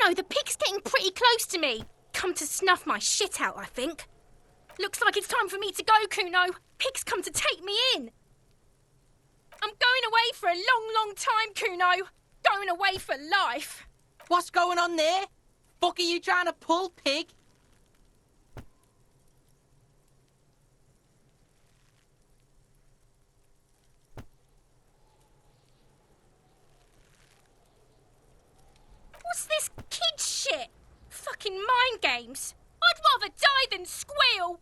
Cuno, the pig's getting pretty close to me. Come to snuff my shit out, I think. Looks like it's time for me to go, Cuno. Pig's come to take me in. I'm going away for a long, long time, Cuno. Going away for life. What's going on there? Fuck are you trying to pull, pig? What's this kid shit? Fucking mind games. I'd rather die than squeal.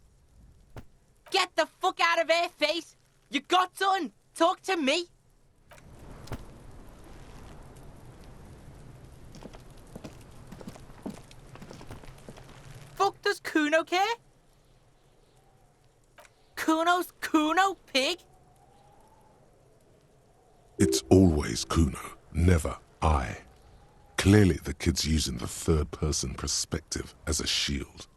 Get the fuck out of here, face. You got done. Talk to me. Fuck does Cuno care? Cuno's Cuno, pig? It's always Cuno, never I. Clearly the kid's using the third-person perspective as a shield.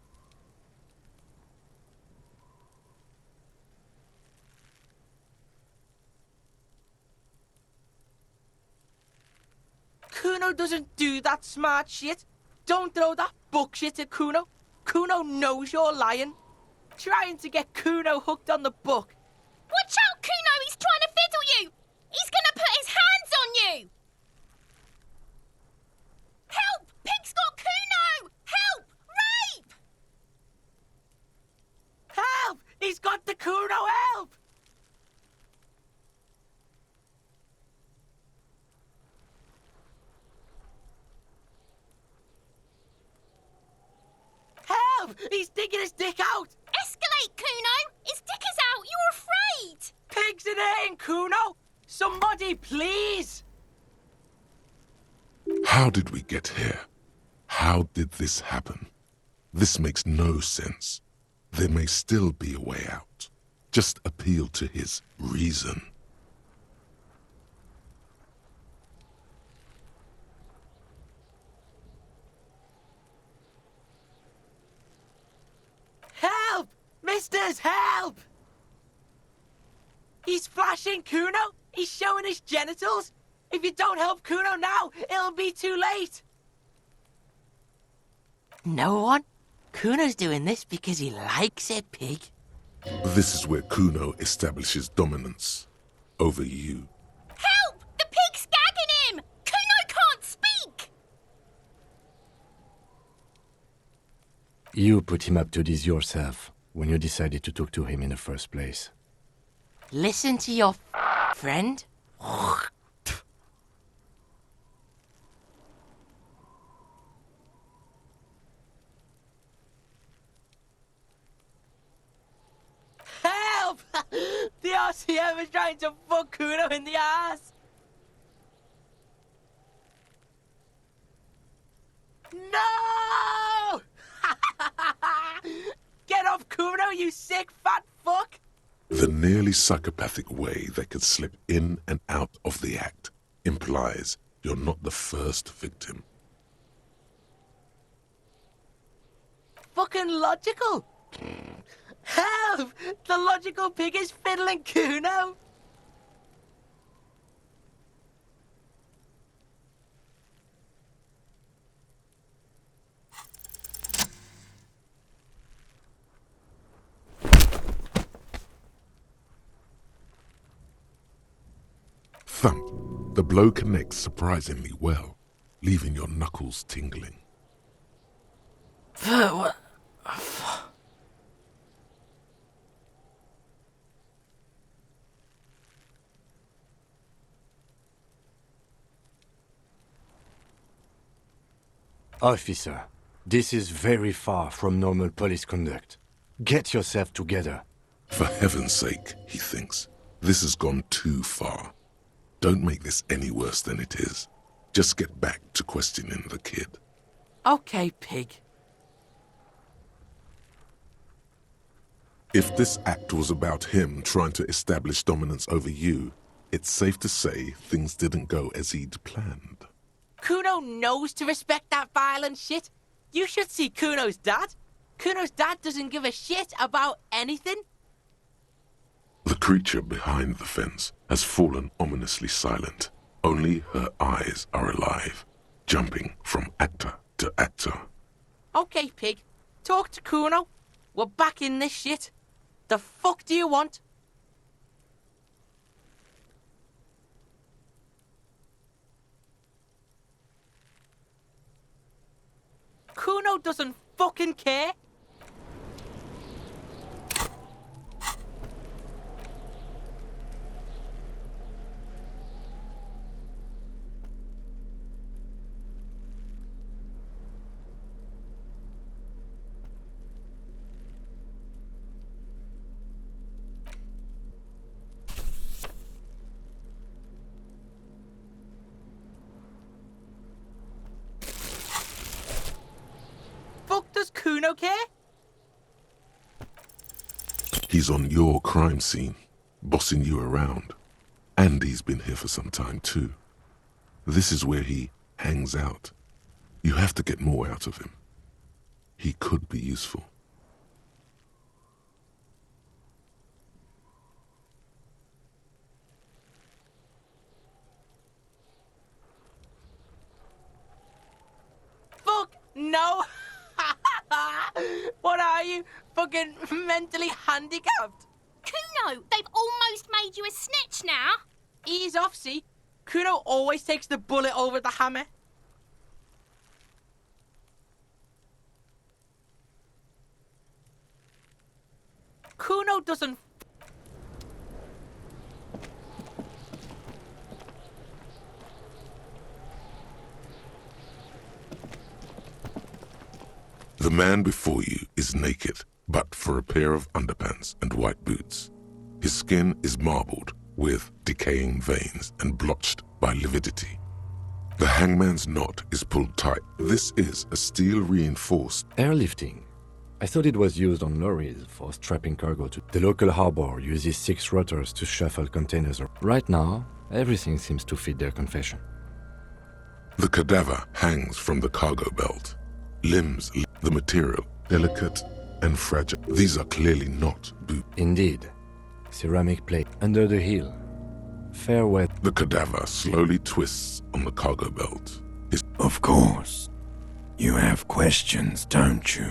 Cuno doesn't do that smart shit. Don't throw that book shit at Cuno. Cuno knows you're lying. Trying to get Cuno hooked on the book. Watch out, Cuno! He's trying to fiddle you! He's gonna put his hands on you! Help! Pig's got Cuno! Help! Rape! Help! He's got the Cuno, help! Help! He's digging his dick out! Escalate, Cuno! His dick is out! You're afraid! Pigs in here, Cuno! Somebody, please! How did we get here? How did this happen? This makes no sense. There may still be a way out. Just appeal to his reason. Help! Misters, help! He's flashing Cuno! He's showing his genitals! If you don't help Cuno now, it'll be too late! No one? Cuno's doing this because he likes it, pig. This is where Cuno establishes dominance over you. Help! The pig's gagging him! Cuno can't speak! You put him up to this yourself when you decided to talk to him in the first place. Listen to your friend. Help! The RCM is trying to fuck Cuno in the ass. No! Get off Cuno, you sick fat fuck! The nearly psychopathic way they could slip in and out of the act implies you're not the first victim. Fucking logical! Help! The logical pig is fiddling Cuno! Thump. The blow connects surprisingly well, leaving your knuckles tingling. What? Officer, this is very far from normal police conduct. Get yourself together. For heaven's sake, he thinks, this has gone too far. Don't make this any worse than it is. Just get back to questioning the kid. Okay, pig. If this act was about him trying to establish dominance over you, it's safe to say things didn't go as he'd planned. Cuno knows to respect that violent shit. You should see Cuno's dad. Cuno's dad doesn't give a shit about anything. The creature behind the fence has fallen ominously silent. Only her eyes are alive, jumping from actor to actor. Okay, pig. Talk to Cuno. We're back in this shit. The fuck do you want? Cuno doesn't fucking care. Fuck does Cuno care? He's on your crime scene, bossing you around. And he's been here for some time too. This is where he hangs out. You have to get more out of him. He could be useful. Fuck no! What are you? Fucking mentally handicapped? Cuno, they've almost made you a snitch now. Ease off, see? Cuno always takes the bullet over the hammer. Cuno doesn't... The man before you is naked, but for a pair of underpants and white boots. His skin is marbled with decaying veins and blotched by lividity. The hangman's knot is pulled tight. This is a steel-reinforced... Airlifting. I thought it was used on lorries for strapping cargo to... The local harbor uses 6 rotors to shuffle containers. Right now, everything seems to fit their confession. The cadaver hangs from the cargo belt. Limbs, the material, delicate and fragile. These are clearly not boots. Indeed. Ceramic plate under the heel. Fair wet. The cadaver slowly twists on the cargo belt. Of course. You have questions, don't you?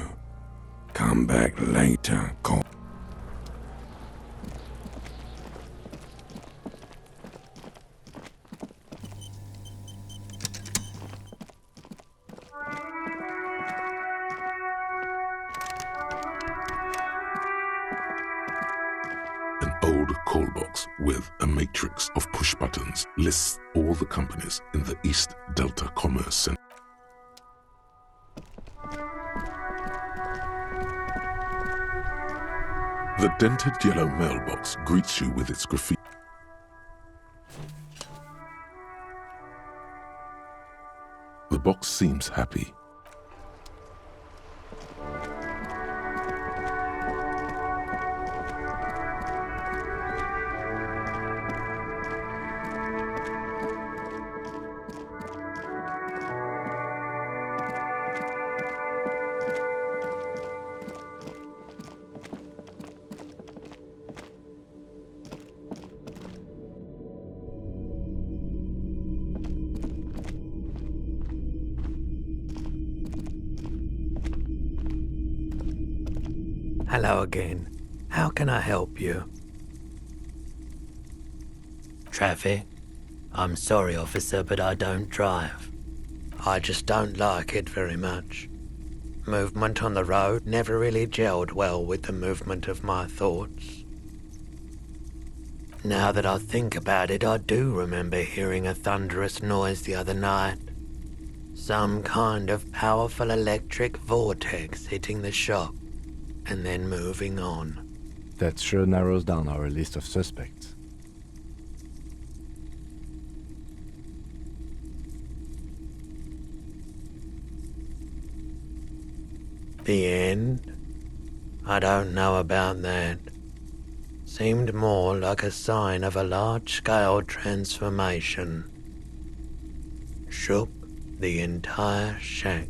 Come back later, call. An old call box with a matrix of push buttons lists all the companies in the East Delta Commerce Center. The dented yellow mailbox greets you with its graffiti. The box seems happy. Hello again. How can I help you? Traffic? I'm sorry, officer, but I don't drive. I just don't like it very much. Movement on the road never really gelled well with the movement of my thoughts. Now that I think about it, I do remember hearing a thunderous noise the other night. Some kind of powerful electric vortex hitting the shop, and then moving on. That sure narrows down our list of suspects. The end? I don't know about that. Seemed more like a sign of a large-scale transformation. Shook the entire shack.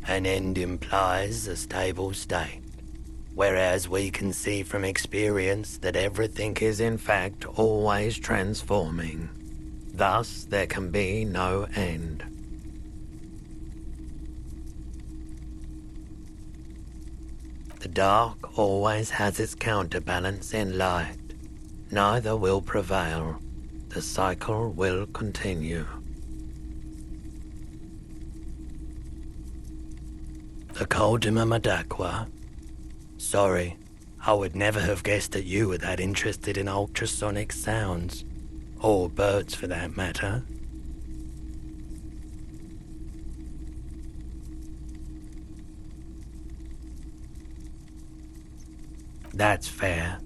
An end implies a stable state, whereas we can see from experience that everything is in fact always transforming. Thus, there can be no end. The dark always has its counterbalance in light. Neither will prevail. The cycle will continue. The Koldima Madakwa. Sorry, I would never have guessed that you were that interested in ultrasonic sounds. Or birds for that matter. That's fair.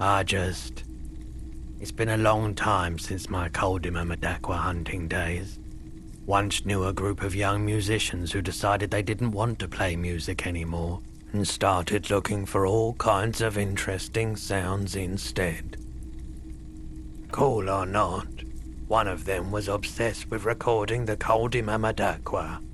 It's been a long time since my Koldima Madakwa hunting days. Once knew a group of young musicians who decided they didn't want to play music anymore and started looking for all kinds of interesting sounds instead. Cool or not, one of them was obsessed with recording the Koldima Madakwa,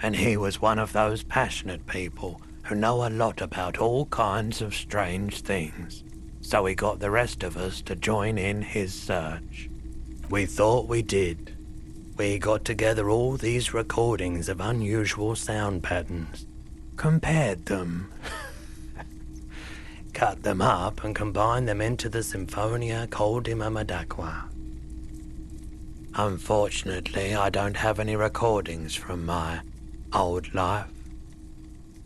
and he was one of those passionate people who know a lot about all kinds of strange things, so he got the rest of us to join in his search. We thought we did. We got together all these recordings of unusual sound patterns, compared them, cut them up and combined them into the Symphonia Koldima Madakwa. Unfortunately, I don't have any recordings from my old life.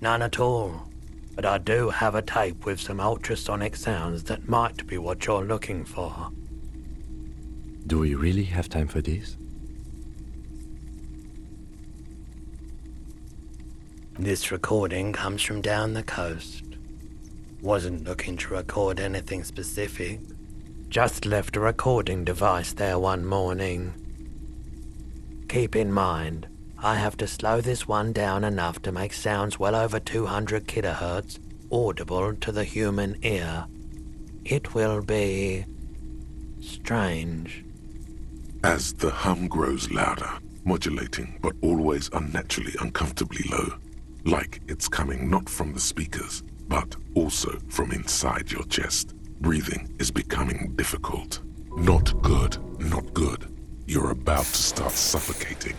None at all. But I do have a tape with some ultrasonic sounds that might be what you're looking for. Do we really have time for this? This recording comes from down the coast. Wasn't looking to record anything specific. Just left a recording device there one morning. Keep in mind, I have to slow this one down enough to make sounds well over 200 kilohertz audible to the human ear. It will be strange. As the hum grows louder, modulating but always unnaturally uncomfortably low, like it's coming not from the speakers, but also from inside your chest. Breathing is becoming difficult. Not good, not good. You're about to start suffocating.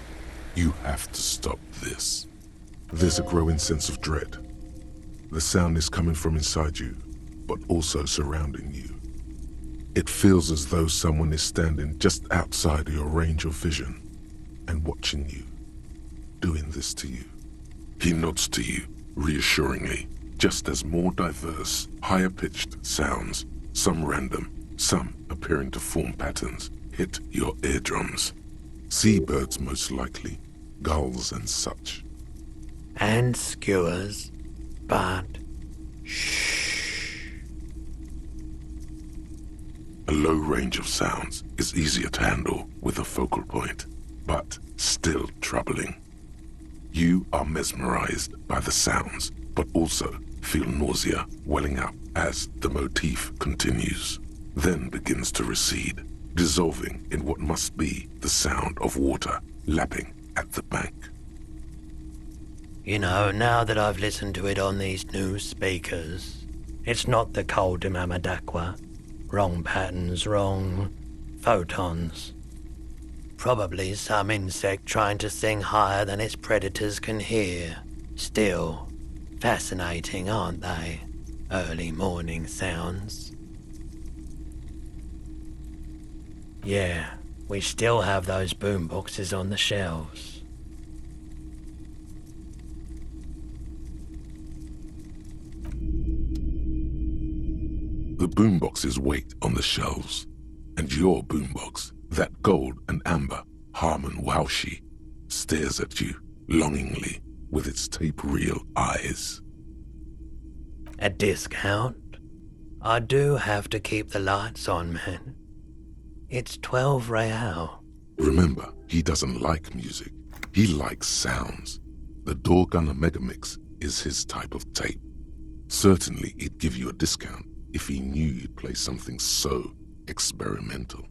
You have to stop this. There's a growing sense of dread. The sound is coming from inside you, but also surrounding you. It feels as though someone is standing just outside your range of vision and watching you, doing this to you. He nods to you, reassuringly, just as more diverse, higher-pitched sounds, some random, some appearing to form patterns, hit your eardrums. Seabirds most likely, gulls and such. And skewers, but shh. A low range of sounds is easier to handle with a focal point, but still troubling. You are mesmerized by the sounds, but also feel nausea welling up as the motif continues, then begins to recede, dissolving in what must be the sound of water lapping at the bank. You know, now that I've listened to it on these new speakers, it's not the Koldima Madakwa. Wrong patterns, wrong photons. Probably some insect trying to sing higher than its predators can hear. Still, fascinating, aren't they? Early morning sounds. Yeah, we still have those boomboxes on the shelves. The boomboxes wait on the shelves, and your boombox, that gold and amber Harman Waushi, stares at you longingly with its tape reel eyes. A discount? I do have to keep the lights on, man. It's 12 real. Remember, he doesn't like music. He likes sounds. The Dorgunner Megamix is his type of tape. Certainly, he'd give you a discount if he knew you'd play something so experimental.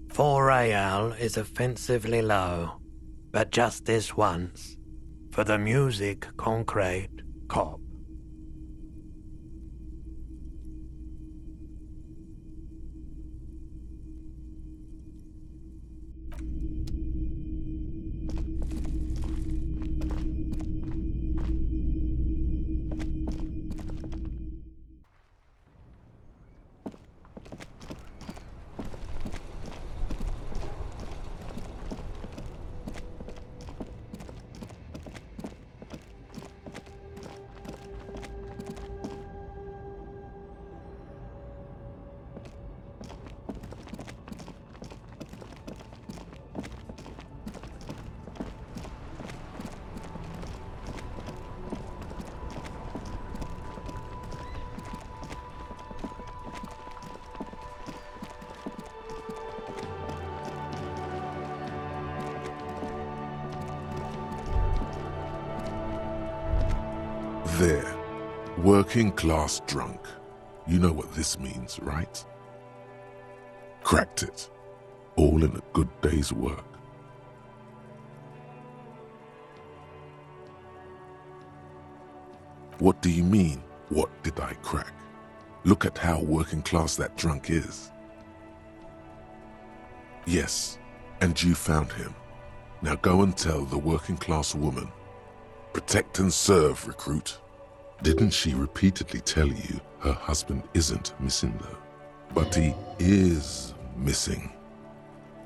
$4 is offensively low, but just this once, for the music concrete cop. There. Working class drunk. You know what this means, right? Cracked it. All in a good day's work. What do you mean, what did I crack? Look at how working class that drunk is. Yes, and you found him. Now go and tell the working class woman. Protect and serve, recruit. Didn't she repeatedly tell you her husband isn't missing though? But he is missing.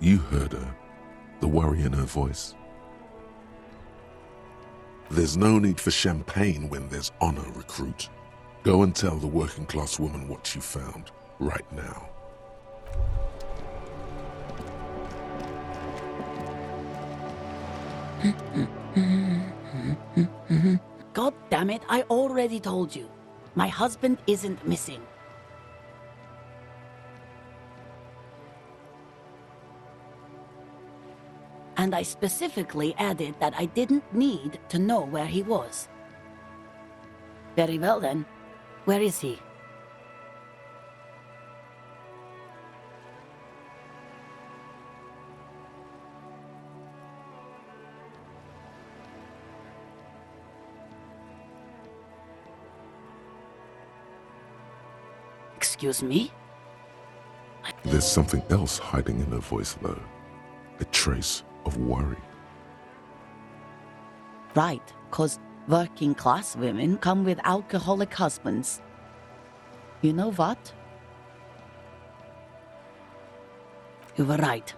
You heard her, the worry in her voice. There's no need for champagne when there's honor, recruit. Go and tell the working class woman what you found, right now. God damn it, I already told you. My husband isn't missing. And I specifically added that I didn't need to know where he was. Very well then. Where is he? Excuse me? There's something else hiding in her voice though. A trace of worry. Right, 'cause working class women come with alcoholic husbands. You know what? You were right.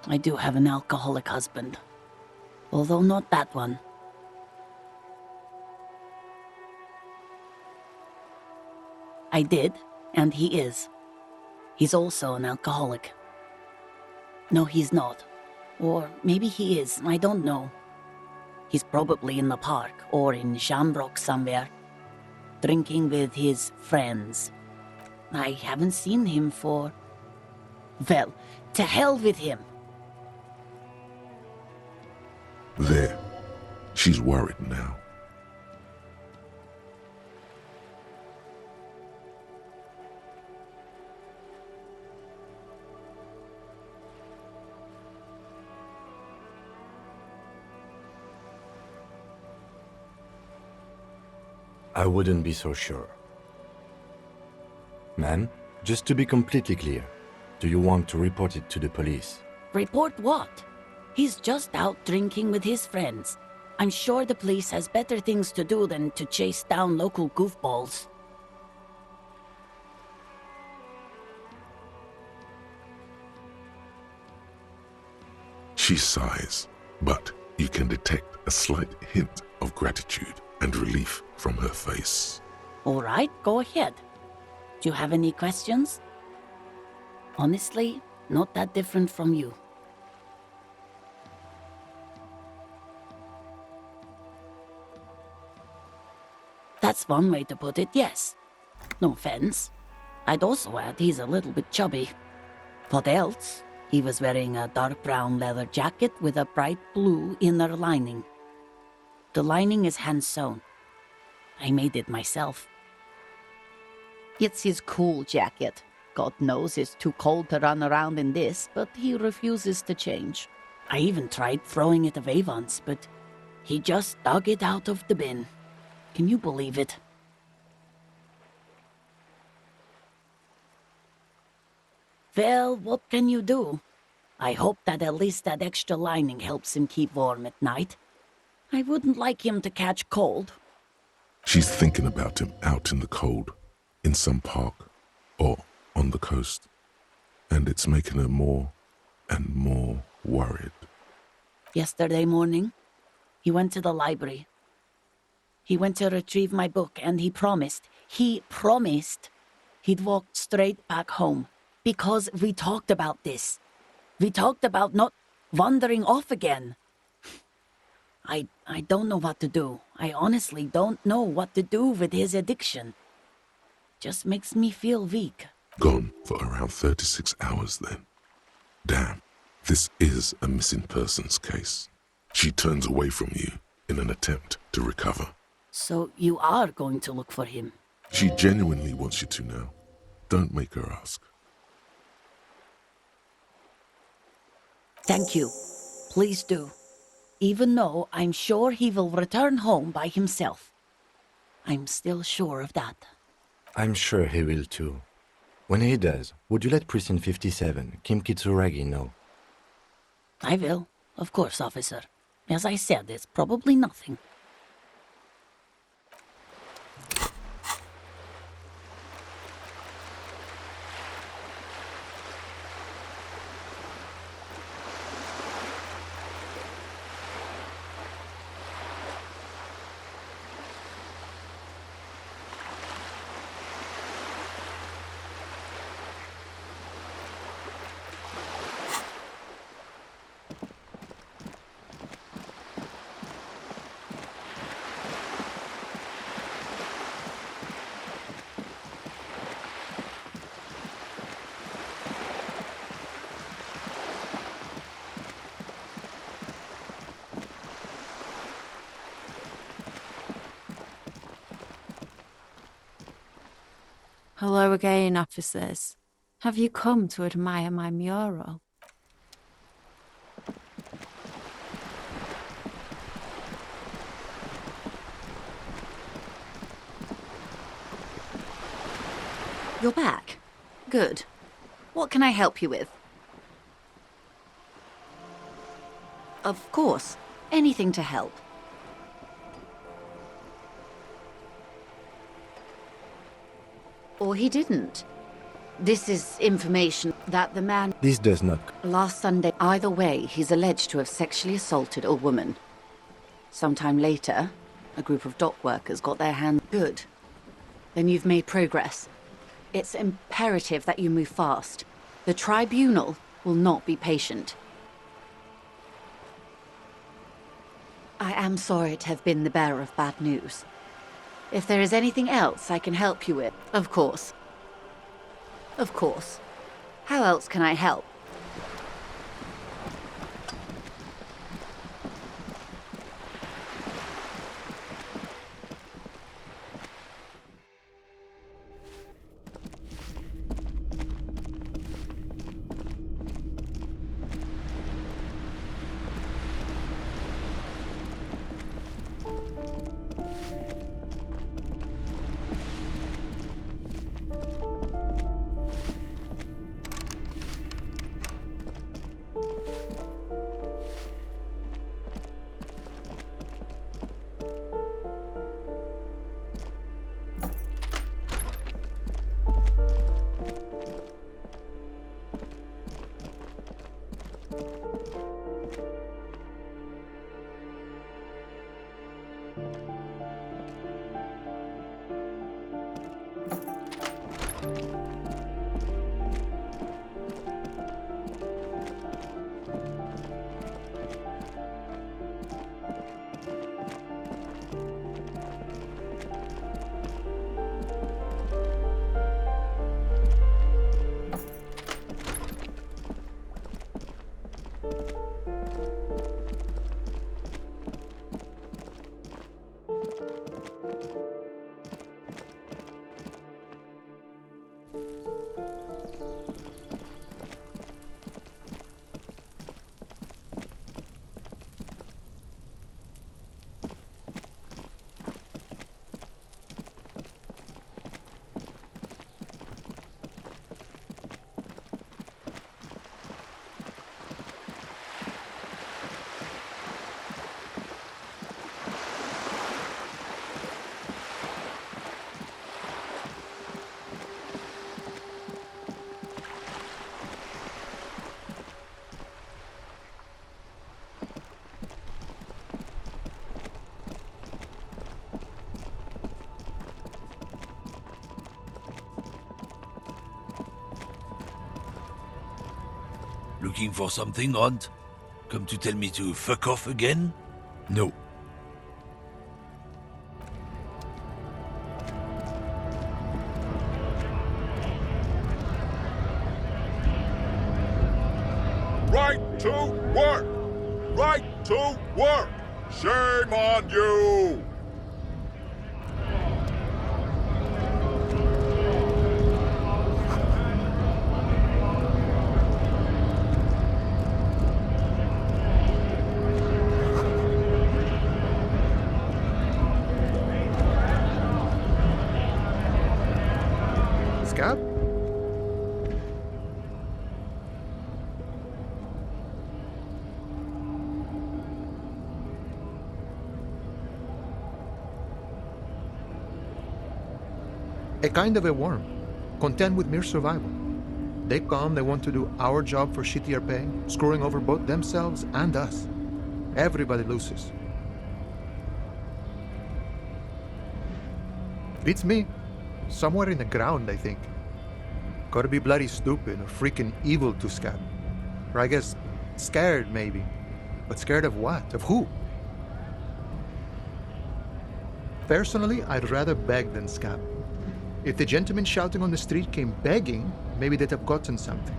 I do have an alcoholic husband. Although not that one. I did, and he is. He's also an alcoholic. No, he's not. Or maybe he is, I don't know. He's probably in the park or in Shamrock somewhere, drinking with his friends. I haven't seen him for... Well, to hell with him. There. She's worried now. I wouldn't be so sure. Man, just to be completely clear, do you want to report it to the police? Report what? He's just out drinking with his friends. I'm sure the police has better things to do than to chase down local goofballs. She sighs, but you can detect a slight hint of gratitude and relief from her face. All right, go ahead. Do you have any questions? Honestly, not that different from you. That's one way to put it, yes. No offense. I'd also add he's a little bit chubby. What else? He was wearing a dark brown leather jacket with a bright blue inner lining. The lining is hand-sewn. I made it myself. It's his cool jacket. God knows it's too cold to run around in this, but he refuses to change. I even tried throwing it away once, but he just dug it out of the bin. Can you believe it? Well, what can you do? I hope that at least that extra lining helps him keep warm at night. I wouldn't like him to catch cold. She's thinking about him out in the cold, in some park, or on the coast. And it's making her more and more worried. Yesterday morning, he went to the library. He went to retrieve my book, and he promised he'd walk straight back home. Because we talked about this. We talked about not wandering off again. I don't know what to do. I honestly don't know what to do with his addiction. Just makes me feel weak. Gone for around 36 hours then. Damn, this is a missing persons case. She turns away from you in an attempt to recover. So you are going to look for him? She genuinely wants you to now. Don't make her ask. Thank you. Please do. Even though I'm sure he will return home by himself. I'm still sure of that. I'm sure he will too. When he does, would you let Precinct 57, Kim Kitsuragi, know? I will. Of course, officer. As I said, it's probably nothing. Hello again, officers. Have you come to admire my mural? You're back. Good. What can I help you with? Of course. Anything to help. Or he didn't. This is information that the man This does not. last Sunday. Either way, he's alleged to have sexually assaulted a woman. Sometime later, a group of dock workers got their hand. Good. Then you've made progress. It's imperative that you move fast. The tribunal will not be patient. I am sorry to have been the bearer of bad news. If there is anything else I can help you with, of course. Of course. How else can I help? Looking for something, Hunt? Come to tell me to fuck off again? No. Right to work! Right to work! Shame on you! A kind of a worm, content with mere survival. They come, they want to do our job for shittier pay, screwing over both themselves and us. Everybody loses. Beats me. Somewhere in the ground, I think. Gotta be bloody stupid or freaking evil to scab. Or I guess scared, maybe. But scared of what? Of who? Personally, I'd rather beg than scab. If the gentleman shouting on the street came begging, maybe they'd have gotten something.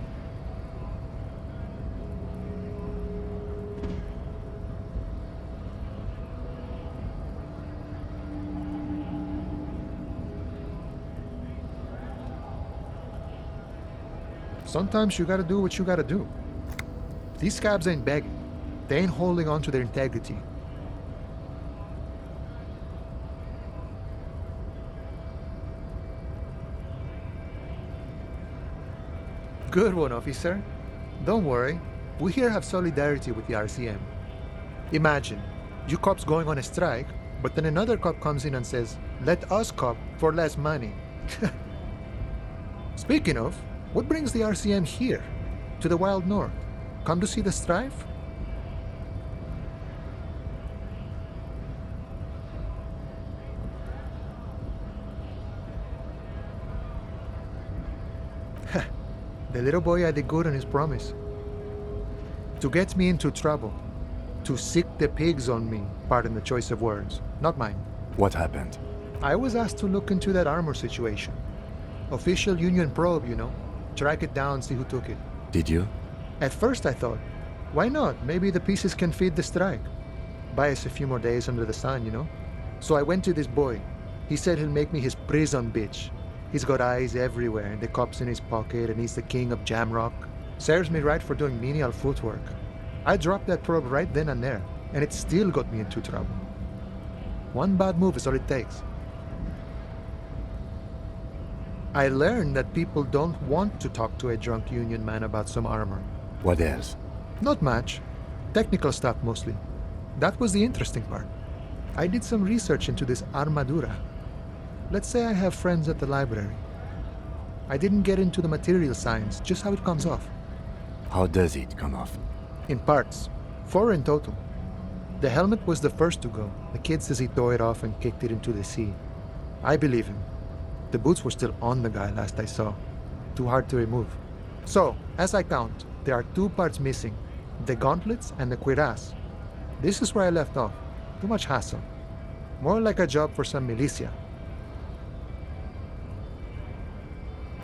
Sometimes you gotta do what you gotta do. These scabs ain't begging. They ain't holding on to their integrity. Good one, officer. Don't worry. We here have solidarity with the RCM. Imagine, you cops going on a strike, but then another cop comes in and says, let us cop for less money. Speaking of, what brings the RCM here, to the wild north? Come to see the strife? The little boy had a good on his promise. To get me into trouble. To sick the pigs on me, pardon the choice of words, not mine. What happened? I was asked to look into that armor situation. Official union probe, you know. Track it down, see who took it. Did you? At first I thought, why not? Maybe the pieces can feed the strike. Buy us a few more days under the sun, you know? So I went to this boy. He said he'll make me his prison bitch. He's got eyes everywhere, and the cops in his pocket, and he's the king of Jamrock. Serves me right for doing menial footwork. I dropped that probe right then and there, and it still got me into trouble. One bad move is all it takes. I learned that people don't want to talk to a drunk union man about some armor. What else? Not much. Technical stuff mostly. That was the interesting part. I did some research into this armadura. Let's say I have friends at the library. I didn't get into the material science, just how it comes off. How does it come off? In parts. 4 in total. The helmet was the first to go. The kid says he tore it off and kicked it into the sea. I believe him. The boots were still on the guy last I saw. Too hard to remove. So, as I count, there are 2 parts missing. The gauntlets and the cuirass. This is where I left off. Too much hassle. More like a job for some militia.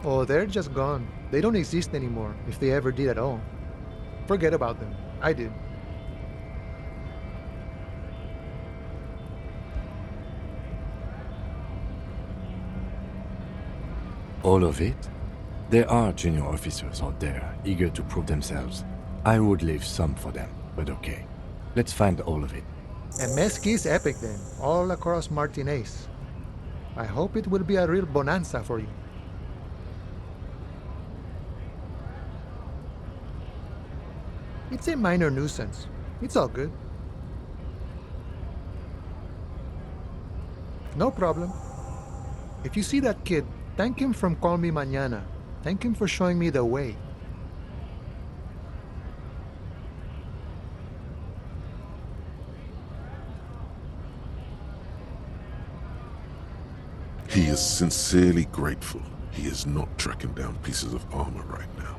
Oh, they're just gone. They don't exist anymore, if they ever did at all. Forget about them. I did. All of it? There are junior officers out there, eager to prove themselves. I would leave some for them, but okay. Let's find all of it. A mesqui's epic then, all across Martinez. I hope it will be a real bonanza for you. It's a minor nuisance. It's all good. No problem. If you see that kid, thank him from Call Me Mañana. Thank him for showing me the way. He is sincerely grateful he is not tracking down pieces of armor right now.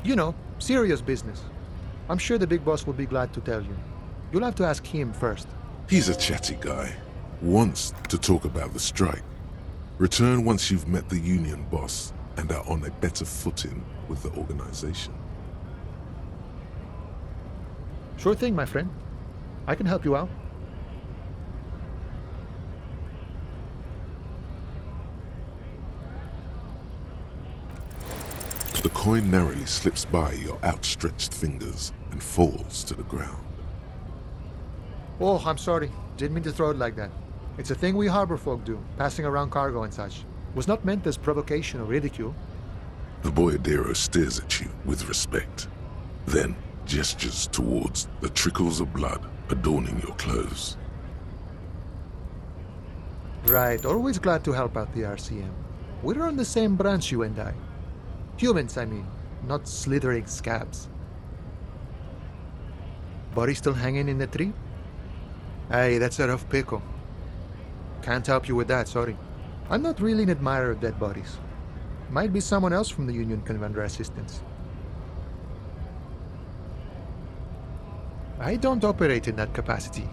You know, serious business. I'm sure the big boss will be glad to tell you. You'll have to ask him first. He's a chatty guy. Wants to talk about the strike. Return once you've met the union boss and are on a better footing with the organization. Sure thing, my friend. I can help you out. The coin narrowly slips by your outstretched fingers and falls to the ground. Oh, I'm sorry. Didn't mean to throw it like that. It's a thing we harbor folk do, passing around cargo and such. Was not meant as provocation or ridicule. The boyadero stares at you with respect, then gestures towards the trickles of blood adorning your clothes. Right, always glad to help out the RCM. We're on the same branch, you and I. Humans, I mean, not slithering scabs. Body still hanging in the tree? Hey, that's a rough pickle. Can't help you with that, sorry. I'm not really an admirer of dead bodies. Might be someone else from the Union can render assistance. I don't operate in that capacity.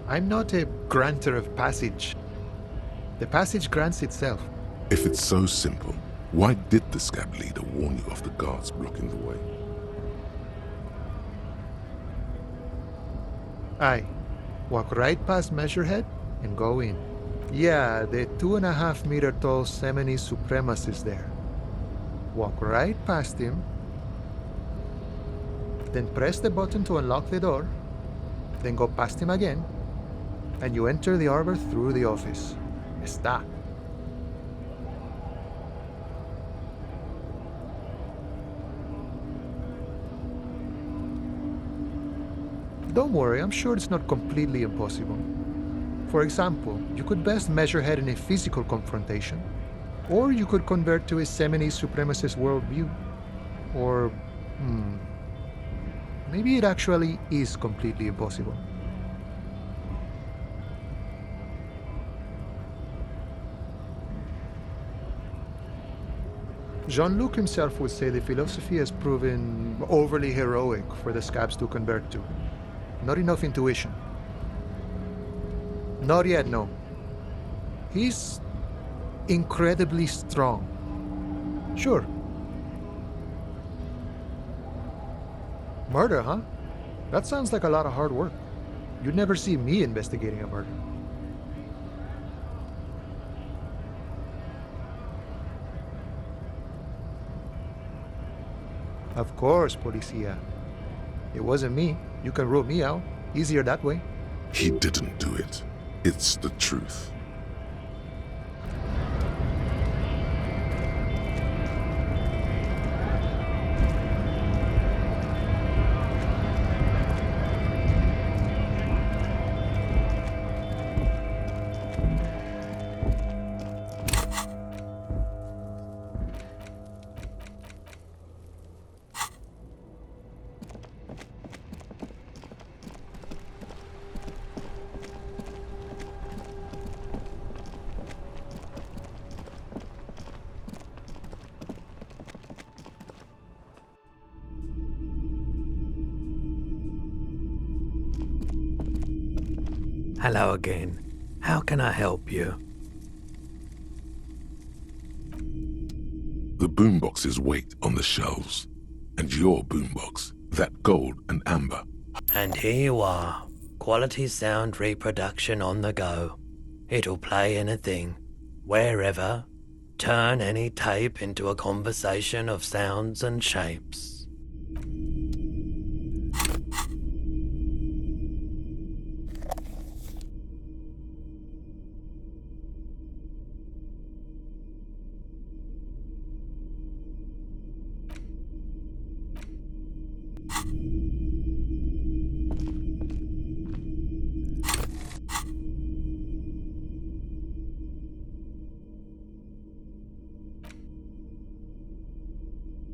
I'm not a granter of passage. The passage grants itself. If it's so simple, why did the scab leader warn you of the guards blocking the way? Aye. Walk right past Measurehead and go in. Yeah, the 2.5 meter tall Semini Supremus is there. Walk right past him, then press the button to unlock the door, then go past him again, and you enter the arbor through the office. Está. Don't worry, I'm sure it's not completely impossible. For example, you could best measure head in a physical confrontation, or you could convert to a Semini supremacist worldview. Or, maybe it actually is completely impossible. Jean-Luc himself would say the philosophy has proven overly heroic for the scabs to convert to. Not enough intuition. Not yet, no. He's incredibly strong. Sure. Murder, huh? That sounds like a lot of hard work. You'd never see me investigating a murder. Of course, Policia. It wasn't me. You can rule me out. Easier that way. He didn't do it. It's the truth. Hello again. How can I help you? The boomboxes wait on the shelves. And your boombox, that gold and amber. And here you are. Quality sound reproduction on the go. It'll play anything, wherever. Turn any tape into a conversation of sounds and shapes.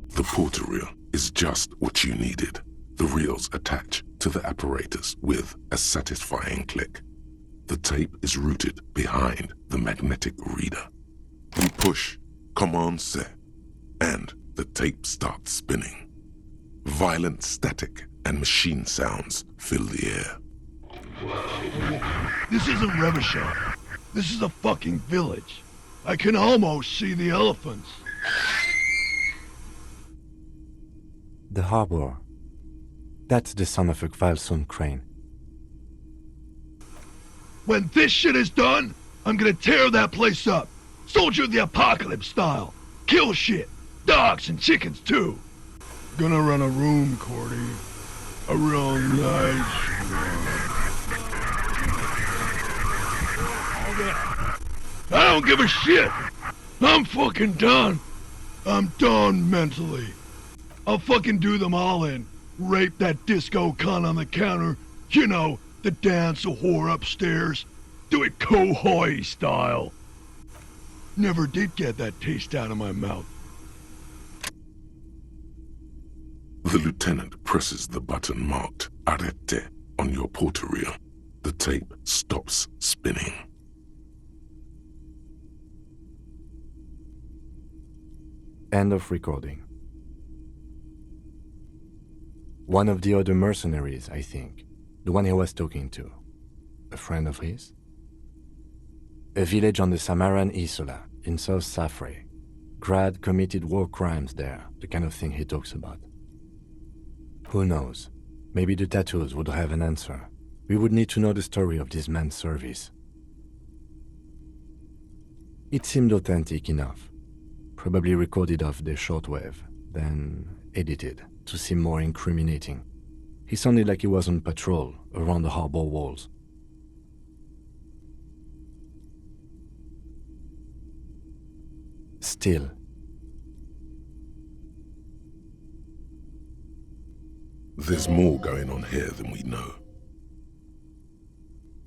The porter reel is just what you needed. The reels attach to the apparatus with a satisfying click. The tape is routed behind the magnetic reader. You push Command C, and the tape starts spinning. Violent static and machine sounds fill the air. This isn't Revachol. This is a fucking village. I can almost see the elephants. The harbor. That's the son of a Kvalson crane. When this shit is done, I'm gonna tear that place up. Soldier of the Apocalypse style. Kill shit. Dogs and chickens too. Gonna run a room, Cordy. A real nice one. I don't give a shit. I'm fucking done. I'm done mentally. I'll fucking do them all in. Rape that disco cunt on the counter, You know, the dance a whore upstairs. Do it Kohoi style. Never did get that taste out of my mouth. The lieutenant presses the button marked Arrete on your portereel. The tape stops spinning. End of recording. One of the other mercenaries, I think. The one he was talking to. A friend of his? A village on the Samaran Isola, in South Safre. Grad committed war crimes there, the kind of thing he talks about. Who knows? Maybe the tattoos would have an answer. We would need to know the story of this man's service. It seemed authentic enough. Probably recorded off the shortwave, then edited to seem more incriminating. He sounded like he was on patrol around the harbor walls. Still, there's more going on here than we know.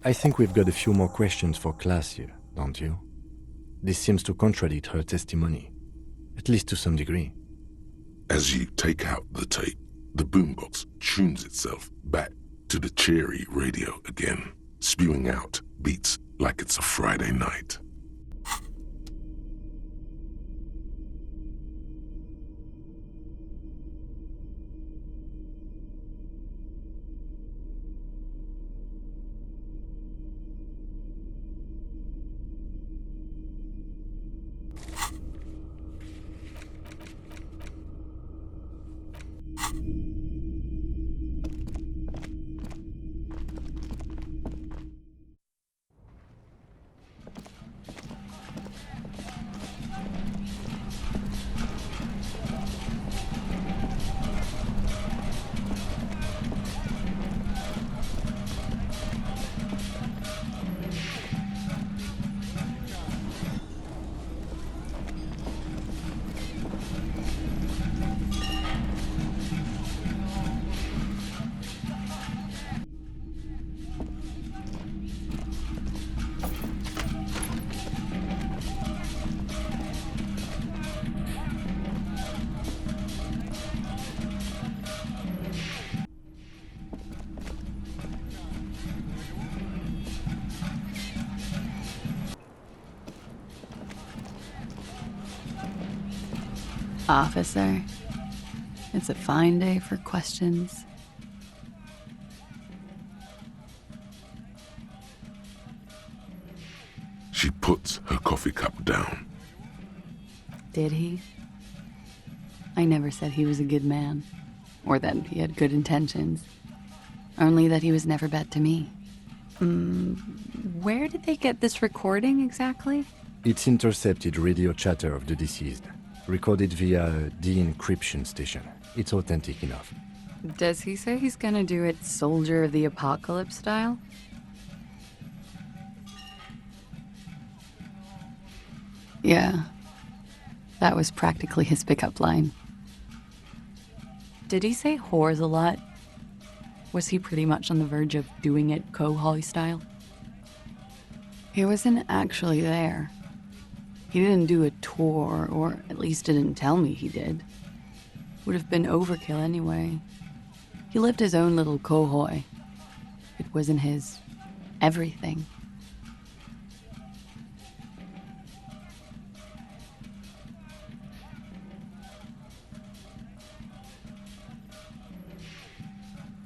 I think we've got a few more questions for Klaasje, don't you? This seems to contradict her testimony, at least to some degree. As you take out the tape, the boombox tunes itself back to the cheery radio again, spewing out beats like it's a Friday night. Officer, it's a fine day for questions. She puts her coffee cup down. Did he? I never said he was a good man, or that he had good intentions. Only that he was never bad to me. Where did they get this recording exactly? It's intercepted radio chatter of the deceased, recorded via the encryption station. It's authentic enough. Does he say he's gonna do it Soldier of the Apocalypse style? Yeah. That was practically his pickup line. Did he say whores a lot? Was he pretty much on the verge of doing it Kohoi style? He wasn't actually there. He didn't do a tour, or at least didn't tell me he did. Would have been overkill anyway. He lived his own little Kohoi. It wasn't his everything.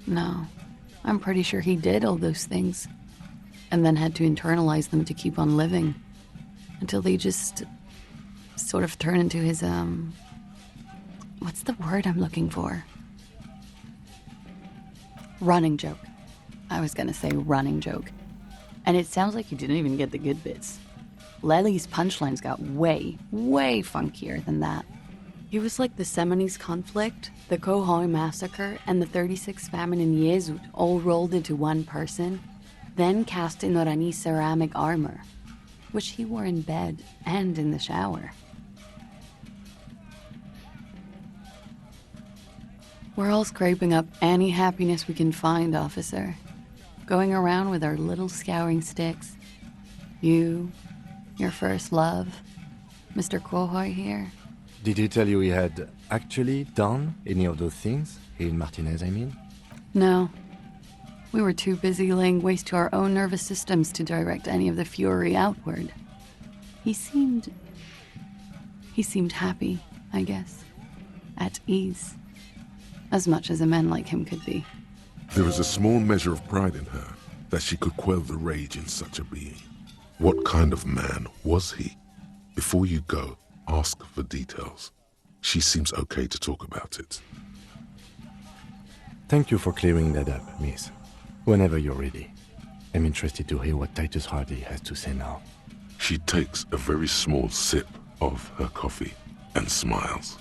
No, I'm pretty sure he did all those things, and then had to internalize them to keep on living, until they just sort of turn into his, what's the word I'm looking for? Running joke. I was gonna say running joke. And it sounds like you didn't even get the good bits. Lely's punchlines got way, way funkier than that. He was like the Seminese conflict, the Kohoi massacre, and the 36 famine in Yezud all rolled into one person, then cast in Orani ceramic armor, which he wore in bed and in the shower. We're all scraping up any happiness we can find, officer. going around with our little scouring sticks. You, your first love, Mr. Quohoy here. Did he tell you he had actually done any of those things? He and Martinez, I mean? No. We were too busy laying waste to our own nervous systems to direct any of the fury outward. He seemed happy, I guess. At ease. As much as a man like him could be. There is a small measure of pride in her that she could quell the rage in such a being. What kind of man was he? Before you go, ask for details. She seems okay to talk about it. Thank you for clearing that up, miss. Whenever you're ready. I'm interested to hear what Titus Hardy has to say now. She takes a very small sip of her coffee and smiles.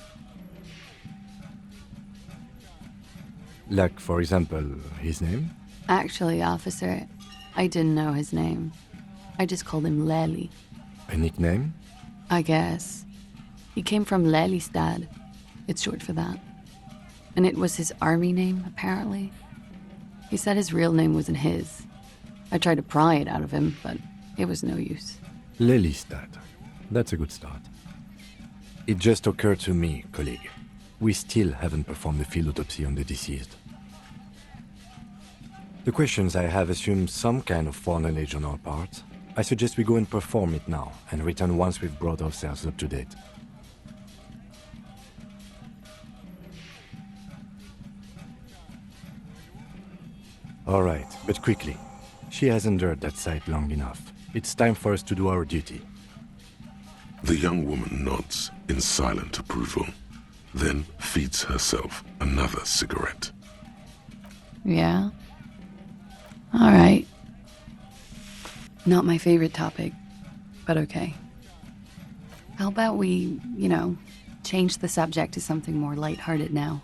Like, for example, his name? Actually, officer, I didn't know his name. I just called him Lely. A nickname? I guess. He came from Lelystad. It's short for that. And it was his army name, apparently. He said his real name wasn't his. I tried to pry it out of him, but it was no use. Lelystad. That's a good start. It just occurred to me, colleague. We still haven't performed the field autopsy on the deceased. The questions I have assume some kind of foreknowledge on our part. I suggest we go and perform it now, and return once we've brought ourselves up to date. Alright, but quickly. She has endured that sight long enough. It's time for us to do our duty. The young woman nods in silent approval, then feeds herself another cigarette. Yeah? All right. Not my favorite topic, but okay. How about we, change the subject to something more lighthearted now?